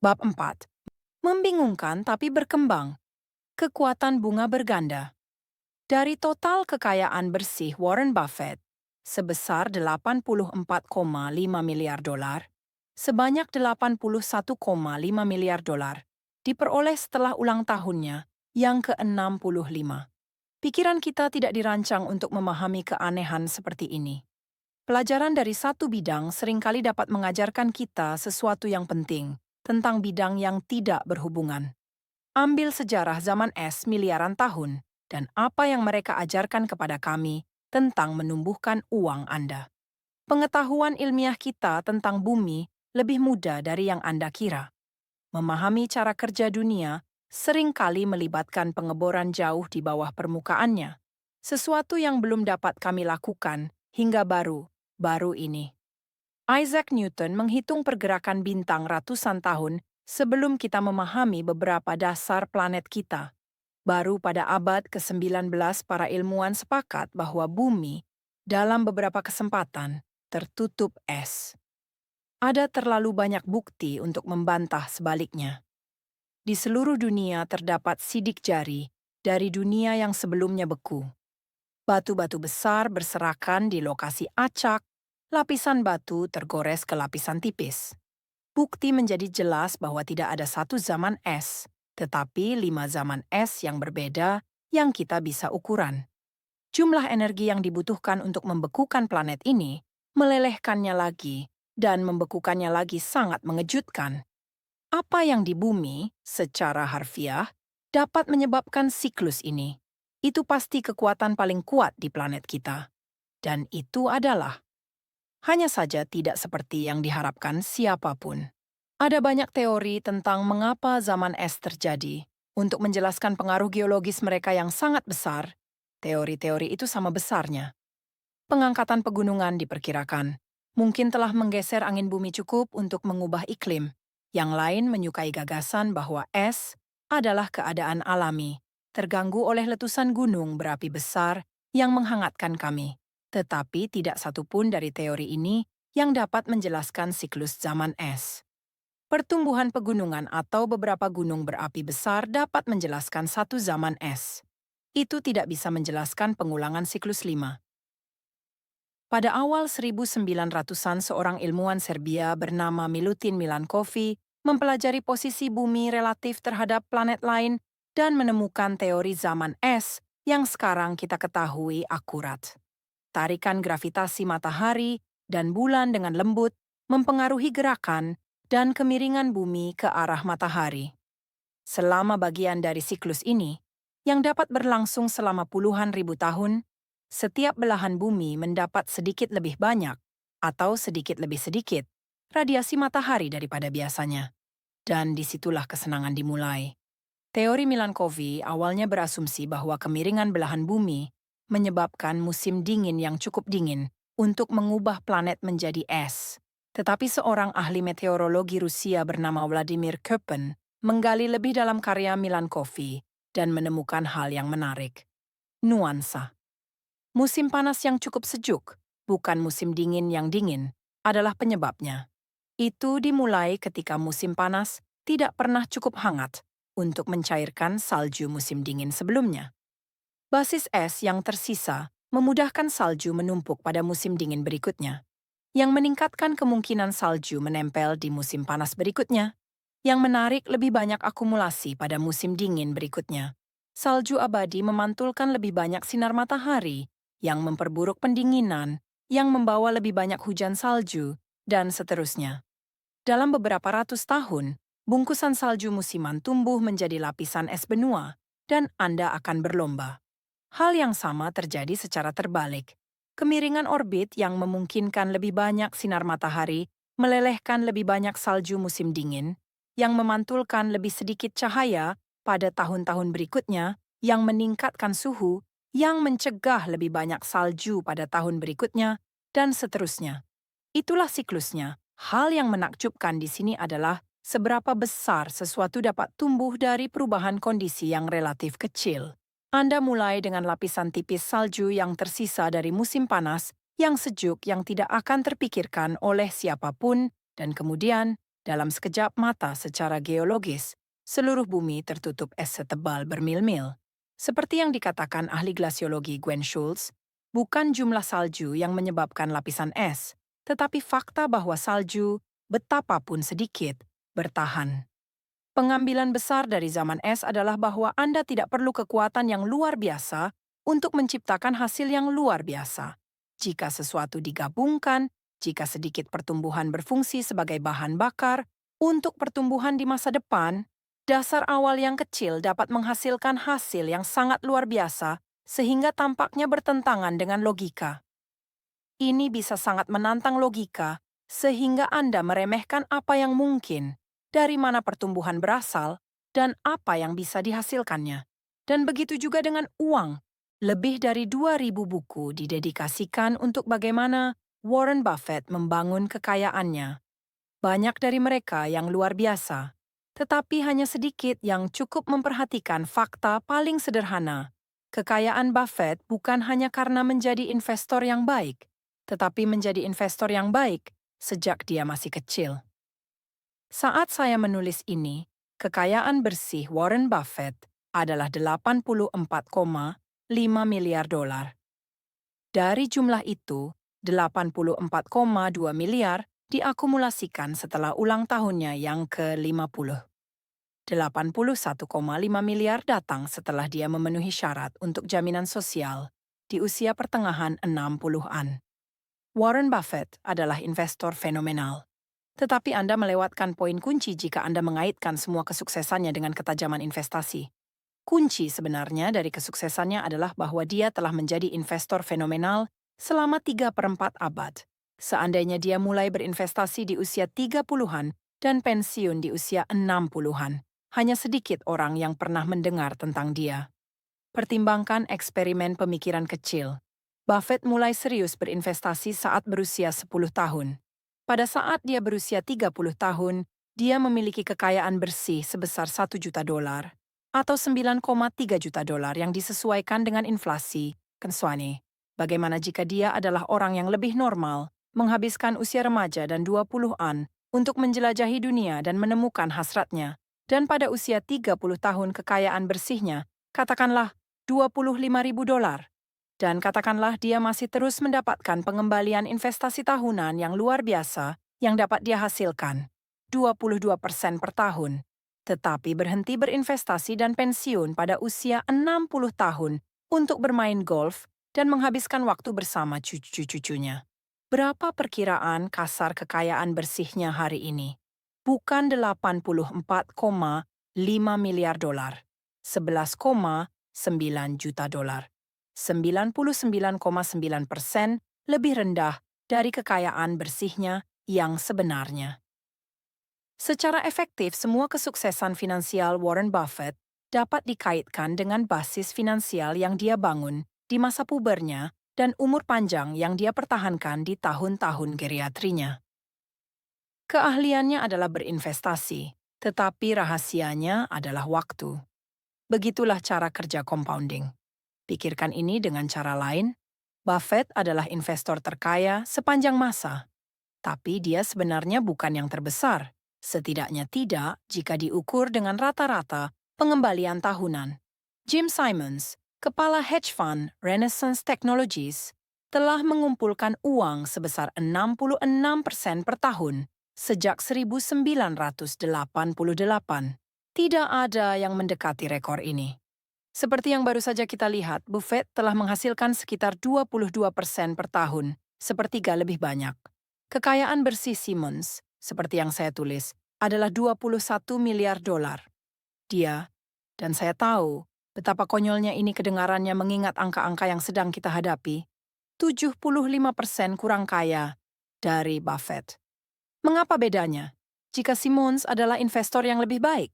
Bab 4. Membingungkan tapi berkembang. Kekuatan bunga berganda. Dari total kekayaan bersih Warren Buffett sebesar 84,5 miliar dolar, sebanyak 81,5 miliar dolar diperoleh setelah ulang tahunnya yang ke-65. Pikiran kita tidak dirancang untuk memahami keanehan seperti ini. Pelajaran dari satu bidang seringkali dapat mengajarkan kita sesuatu yang penting tentang bidang yang tidak berhubungan. Ambil sejarah zaman es miliaran tahun dan apa yang mereka ajarkan kepada kami tentang menumbuhkan uang Anda. Pengetahuan ilmiah kita tentang bumi lebih mudah dari yang Anda kira. Memahami cara kerja dunia seringkali melibatkan pengeboran jauh di bawah permukaannya, sesuatu yang belum dapat kami lakukan hingga baru ini. Isaac Newton menghitung pergerakan bintang ratusan tahun sebelum kita memahami beberapa dasar planet kita. Baru pada abad ke-19 para ilmuwan sepakat bahwa bumi, dalam beberapa kesempatan, tertutup es. Ada terlalu banyak bukti untuk membantah sebaliknya. Di seluruh dunia terdapat sidik jari dari dunia yang sebelumnya beku. Batu-batu besar berserakan di lokasi acak, lapisan batu tergores ke lapisan tipis. Bukti menjadi jelas bahwa tidak ada satu zaman es, tetapi 5 zaman es yang berbeda yang kita bisa ukuran. Jumlah energi yang dibutuhkan untuk membekukan planet ini, melelehkannya lagi, dan membekukannya lagi sangat mengejutkan. Apa yang di bumi, secara harfiah, dapat menyebabkan siklus ini? Itu pasti kekuatan paling kuat di planet kita. Dan itu adalah hanya saja tidak seperti yang diharapkan siapapun. Ada banyak teori tentang mengapa zaman es terjadi. Untuk menjelaskan pengaruh geologis mereka yang sangat besar, teori-teori itu sama besarnya. Pengangkatan pegunungan diperkirakan mungkin telah menggeser angin bumi cukup untuk mengubah iklim. Yang lain menyukai gagasan bahwa es adalah keadaan alami, terganggu oleh letusan gunung berapi besar yang menghangatkan kami. Tetapi tidak satupun dari teori ini yang dapat menjelaskan siklus zaman es. Pertumbuhan pegunungan atau beberapa gunung berapi besar dapat menjelaskan satu zaman es. Itu tidak bisa menjelaskan pengulangan siklus 5. Pada awal 1900-an seorang ilmuwan Serbia bernama Milutin Milankovic mempelajari posisi bumi relatif terhadap planet lain dan menemukan teori zaman es yang sekarang kita ketahui akurat. Tarikan gravitasi matahari dan bulan dengan lembut mempengaruhi gerakan dan kemiringan bumi ke arah matahari. Selama bagian dari siklus ini, yang dapat berlangsung selama puluhan ribu tahun, setiap belahan bumi mendapat sedikit lebih banyak atau sedikit lebih sedikit radiasi matahari daripada biasanya. Dan disitulah kesenangan dimulai. Teori Milankovic awalnya berasumsi bahwa kemiringan belahan bumi menyebabkan musim dingin yang cukup dingin untuk mengubah planet menjadi es. Tetapi seorang ahli meteorologi Rusia bernama Vladimir Köppen menggali lebih dalam karya Milankovic dan menemukan hal yang menarik. Nuansa. Musim panas yang cukup sejuk, bukan musim dingin yang dingin, adalah penyebabnya. Itu dimulai ketika musim panas tidak pernah cukup hangat untuk mencairkan salju musim dingin sebelumnya. Basis es yang tersisa memudahkan salju menumpuk pada musim dingin berikutnya, yang meningkatkan kemungkinan salju menempel di musim panas berikutnya, yang menarik lebih banyak akumulasi pada musim dingin berikutnya. Salju abadi memantulkan lebih banyak sinar matahari, yang memperburuk pendinginan, yang membawa lebih banyak hujan salju, dan seterusnya. Dalam beberapa ratus tahun, bungkusan salju musiman tumbuh menjadi lapisan es benua, dan Anda akan berlomba. Hal yang sama terjadi secara terbalik. Kemiringan orbit yang memungkinkan lebih banyak sinar matahari melelehkan lebih banyak salju musim dingin, yang memantulkan lebih sedikit cahaya pada tahun-tahun berikutnya, yang meningkatkan suhu, yang mencegah lebih banyak salju pada tahun berikutnya, dan seterusnya. Itulah siklusnya. Hal yang menakjubkan di sini adalah seberapa besar sesuatu dapat tumbuh dari perubahan kondisi yang relatif kecil. Anda mulai dengan lapisan tipis salju yang tersisa dari musim panas, yang sejuk yang tidak akan terpikirkan oleh siapapun, dan kemudian Dalam sekejap mata secara geologis, seluruh bumi tertutup es setebal bermil-mil. Seperti yang dikatakan ahli glasiologi Gwen Schultz, bukan jumlah salju yang menyebabkan lapisan es, tetapi fakta bahwa salju, betapapun sedikit, bertahan. Pengambilan besar dari zaman es adalah bahwa Anda tidak perlu kekuatan yang luar biasa untuk menciptakan hasil yang luar biasa. Jika sesuatu digabungkan, jika sedikit pertumbuhan berfungsi sebagai bahan bakar untuk pertumbuhan di masa depan, dasar awal yang kecil dapat menghasilkan hasil yang sangat luar biasa sehingga tampaknya bertentangan dengan logika. Ini bisa sangat menantang logika sehingga Anda meremehkan apa yang mungkin, dari mana pertumbuhan berasal, dan apa yang bisa dihasilkannya. Dan begitu juga dengan uang. Lebih dari 2.000 buku didedikasikan untuk bagaimana Warren Buffett membangun kekayaannya. Banyak dari mereka yang luar biasa, tetapi hanya sedikit yang cukup memperhatikan fakta paling sederhana. Kekayaan Buffett bukan hanya karena menjadi investor yang baik, tetapi menjadi investor yang baik sejak dia masih kecil. Saat saya menulis ini, kekayaan bersih Warren Buffett adalah 84,5 miliar dolar. Dari jumlah itu, 84,2 miliar diakumulasikan setelah ulang tahunnya yang ke-50. 81,5 miliar datang setelah dia memenuhi syarat untuk jaminan sosial di usia pertengahan 60-an. Warren Buffett adalah investor fenomenal. Tetapi Anda melewatkan poin kunci jika Anda mengaitkan semua kesuksesannya dengan ketajaman investasi. Kunci sebenarnya dari kesuksesannya adalah bahwa dia telah menjadi investor fenomenal selama 3/4 abad. Seandainya dia mulai berinvestasi di usia 30-an dan pensiun di usia 60-an, hanya sedikit orang yang pernah mendengar tentang dia. Pertimbangkan eksperimen pemikiran kecil. Buffett mulai serius berinvestasi saat berusia 10 tahun. Pada saat dia berusia 30 tahun, dia memiliki kekayaan bersih sebesar 1 juta dolar atau 9,3 juta dolar yang disesuaikan dengan inflasi. Kenswani, bagaimana jika dia adalah orang yang lebih normal, menghabiskan usia remaja dan 20-an untuk menjelajahi dunia dan menemukan hasratnya, dan pada usia 30 tahun kekayaan bersihnya, katakanlah 25.000 dolar. Dan katakanlah dia masih terus mendapatkan pengembalian investasi tahunan yang luar biasa yang dapat dia hasilkan, 22% per tahun, tetapi berhenti berinvestasi dan pensiun pada usia 60 tahun untuk bermain golf dan menghabiskan waktu bersama cucu-cucunya. Berapa perkiraan kasar kekayaan bersihnya hari ini? Bukan 84,5 miliar dolar, 11,9 juta dolar. 99,9% lebih rendah dari kekayaan bersihnya yang sebenarnya. Secara efektif, semua kesuksesan finansial Warren Buffett dapat dikaitkan dengan basis finansial yang dia bangun di masa pubernya dan umur panjang yang dia pertahankan di tahun-tahun geriatrinya. Keahliannya adalah berinvestasi, tetapi rahasianya adalah waktu. Begitulah cara kerja compounding. Pikirkan ini dengan cara lain, Buffett adalah investor terkaya sepanjang masa. Tapi dia sebenarnya bukan yang terbesar, setidaknya tidak jika diukur dengan rata-rata pengembalian tahunan. Jim Simons, kepala hedge fund Renaissance Technologies, telah mengumpulkan uang sebesar 66% per tahun sejak 1988. Tidak ada yang mendekati rekor ini. Seperti yang baru saja kita lihat, Buffett telah menghasilkan sekitar 22% per tahun, sepertiga lebih banyak. Kekayaan bersih Simmons, seperti yang saya tulis, adalah 21 miliar dolar. Dia, dan saya tahu betapa konyolnya ini kedengarannya mengingat angka-angka yang sedang kita hadapi, 75% kurang kaya dari Buffett. Mengapa bedanya? Jika Simmons adalah investor yang lebih baik?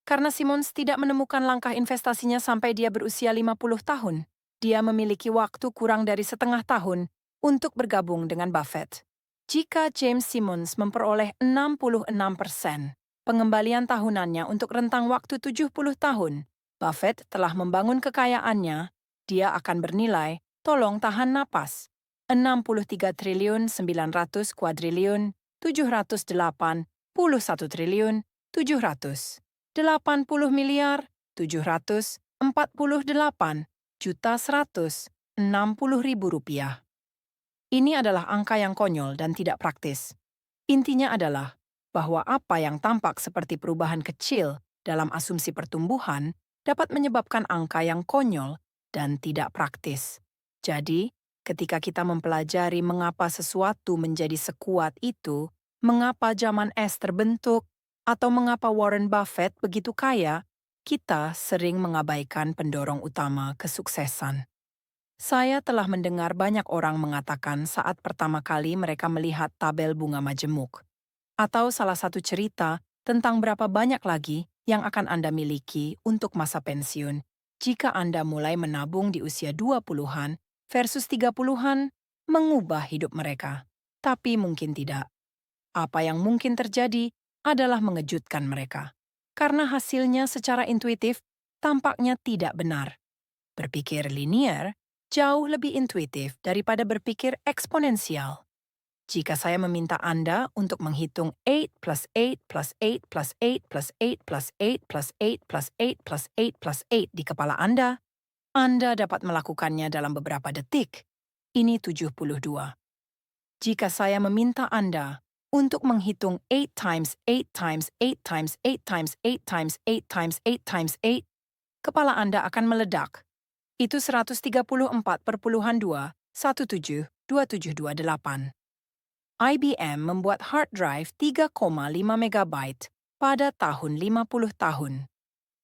Karena Simmons tidak menemukan langkah investasinya sampai dia berusia 50 tahun. Dia memiliki waktu kurang dari setengah tahun untuk bergabung dengan Buffett. Jika James Simmons memperoleh 66% pengembalian tahunannya untuk rentang waktu 70 tahun, Buffett telah membangun kekayaannya, dia akan bernilai, tolong tahan napas, 63 triliun 900 kuadriliun 708 triliun 780 miliar 748 juta 160 ribu rupiah. Ini adalah angka yang konyol dan tidak praktis. Intinya adalah bahwa apa yang tampak seperti perubahan kecil dalam asumsi pertumbuhan dapat menyebabkan angka yang konyol dan tidak praktis. Jadi, ketika kita mempelajari mengapa sesuatu menjadi sekuat itu, mengapa zaman es terbentuk, atau mengapa Warren Buffett begitu kaya, kita sering mengabaikan pendorong utama kesuksesan. Saya telah mendengar banyak orang mengatakan saat pertama kali mereka melihat tabel bunga majemuk, atau salah satu cerita tentang berapa banyak lagi yang akan Anda miliki untuk masa pensiun jika Anda mulai menabung di usia 20-an versus 30-an mengubah hidup mereka. Tapi mungkin tidak. Apa yang mungkin terjadi adalah mengejutkan mereka. Karena hasilnya secara intuitif tampaknya tidak benar. Berpikir linier jauh lebih intuitif daripada berpikir eksponensial. Jika saya meminta Anda untuk menghitung 8 plus 8 plus 8 plus 8 plus 8 plus 8 plus 8 plus 8 plus 8 plus 8 di kepala Anda dapat melakukannya dalam beberapa detik. Ini 72. Jika saya meminta Anda untuk menghitung 8 times 8 times 8 times 8 times 8 times 8 times 8 times 8, kepala Anda akan meledak. Itu 134,217,278. IBM membuat hard drive 3,5 megabyte pada tahun 50 tahun.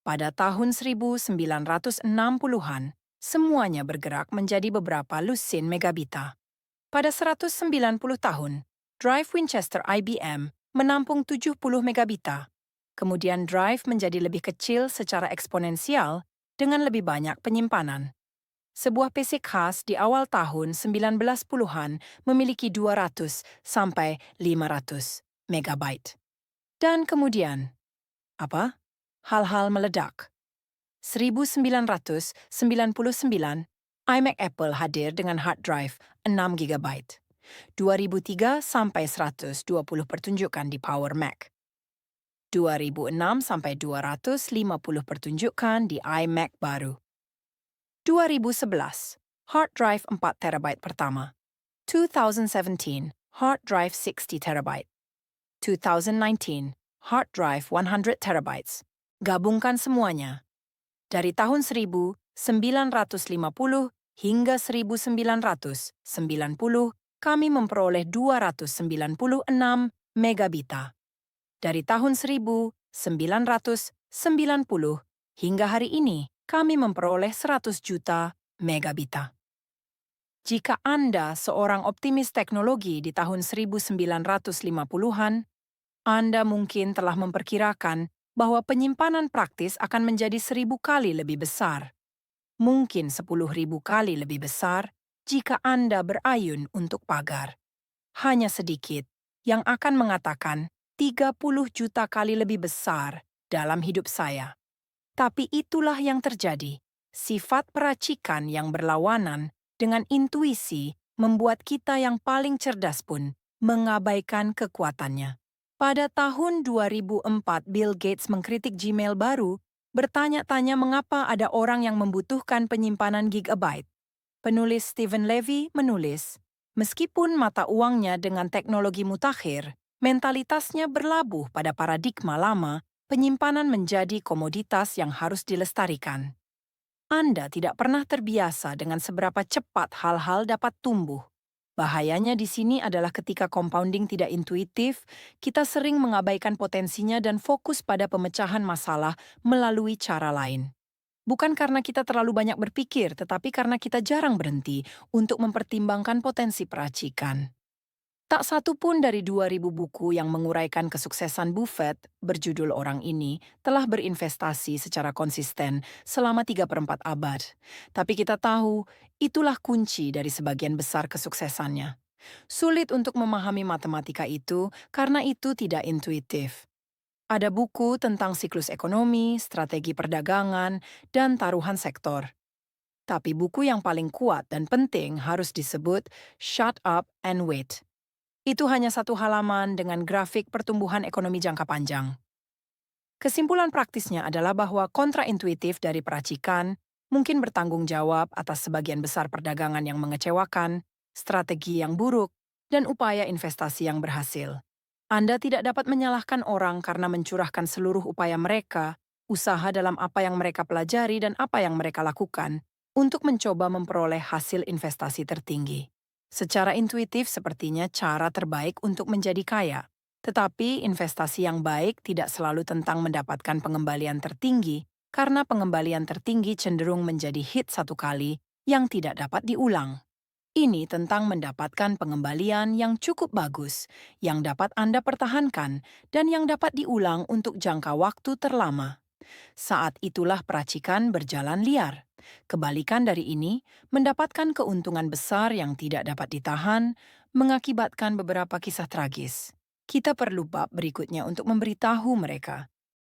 Pada tahun 1960-an, semuanya bergerak menjadi beberapa lusin megabita. Pada 190 tahun, drive Winchester IBM menampung 70 megabita. Kemudian drive menjadi lebih kecil secara eksponensial dengan lebih banyak penyimpanan. Sebuah PC khas di awal tahun 1910-an memiliki 200 sampai 500 megabyte. Dan kemudian, apa? Hal-hal meledak. 1999, iMac Apple hadir dengan hard drive 6 GB. 2003 sampai 120 pertunjukan di Power Mac. 2006 sampai 250 pertunjukan di iMac baru. 2011, hard drive 4 TB pertama. 2017, hard drive 60 TB. 2019, hard drive 100 TB. Gabungkan semuanya. Dari tahun 1950 hingga 1990, kami memperoleh 296 megabita. Dari tahun 1990 hingga hari ini, kami memperoleh 100 juta megabita. Jika Anda seorang optimis teknologi di tahun 1950-an, Anda mungkin telah memperkirakan bahwa penyimpanan praktis akan menjadi 1.000 kali lebih besar. Mungkin 10.000 kali lebih besar jika Anda berayun untuk pagar. Hanya sedikit yang akan mengatakan 30 juta kali lebih besar dalam hidup saya. Tapi itulah yang terjadi. Sifat peracikan yang berlawanan dengan intuisi membuat kita yang paling cerdas pun mengabaikan kekuatannya. Pada tahun 2004, Bill Gates mengkritik Gmail baru, bertanya-tanya mengapa ada orang yang membutuhkan penyimpanan gigabyte. Penulis Stephen Levy menulis, meskipun mata uangnya dengan teknologi mutakhir, mentalitasnya berlabuh pada paradigma lama, penyimpanan menjadi komoditas yang harus dilestarikan. Anda tidak pernah terbiasa dengan seberapa cepat hal-hal dapat tumbuh. Bahayanya di sini adalah ketika compounding tidak intuitif, kita sering mengabaikan potensinya dan fokus pada pemecahan masalah melalui cara lain. Bukan karena kita terlalu banyak berpikir, tetapi karena kita jarang berhenti untuk mempertimbangkan potensi peracikan. Tak satu pun dari 2.000 buku yang menguraikan kesuksesan Buffett berjudul orang ini telah berinvestasi secara konsisten selama 3/4 abad. Tapi kita tahu, itulah kunci dari sebagian besar kesuksesannya. Sulit untuk memahami matematika itu karena itu tidak intuitif. Ada buku tentang siklus ekonomi, strategi perdagangan, dan taruhan sektor. Tapi buku yang paling kuat dan penting harus disebut Shut Up and Wait. Itu hanya satu halaman dengan grafik pertumbuhan ekonomi jangka panjang. Kesimpulan praktisnya adalah bahwa kontraintuitif dari peracikan mungkin bertanggung jawab atas sebagian besar perdagangan yang mengecewakan, strategi yang buruk, dan upaya investasi yang berhasil. Anda tidak dapat menyalahkan orang karena mencurahkan seluruh upaya mereka, usaha dalam apa yang mereka pelajari dan apa yang mereka lakukan, untuk mencoba memperoleh hasil investasi tertinggi. Secara intuitif sepertinya cara terbaik untuk menjadi kaya. Tetapi investasi yang baik tidak selalu tentang mendapatkan pengembalian tertinggi, karena pengembalian tertinggi cenderung menjadi hit satu kali yang tidak dapat diulang. Ini tentang mendapatkan pengembalian yang cukup bagus, yang dapat Anda pertahankan, dan yang dapat diulang untuk jangka waktu terlama. Saat itulah peracikan berjalan liar. Kebalikan dari ini, mendapatkan keuntungan besar yang tidak dapat ditahan, mengakibatkan beberapa kisah tragis. Kita perlu bab berikutnya untuk memberitahu mereka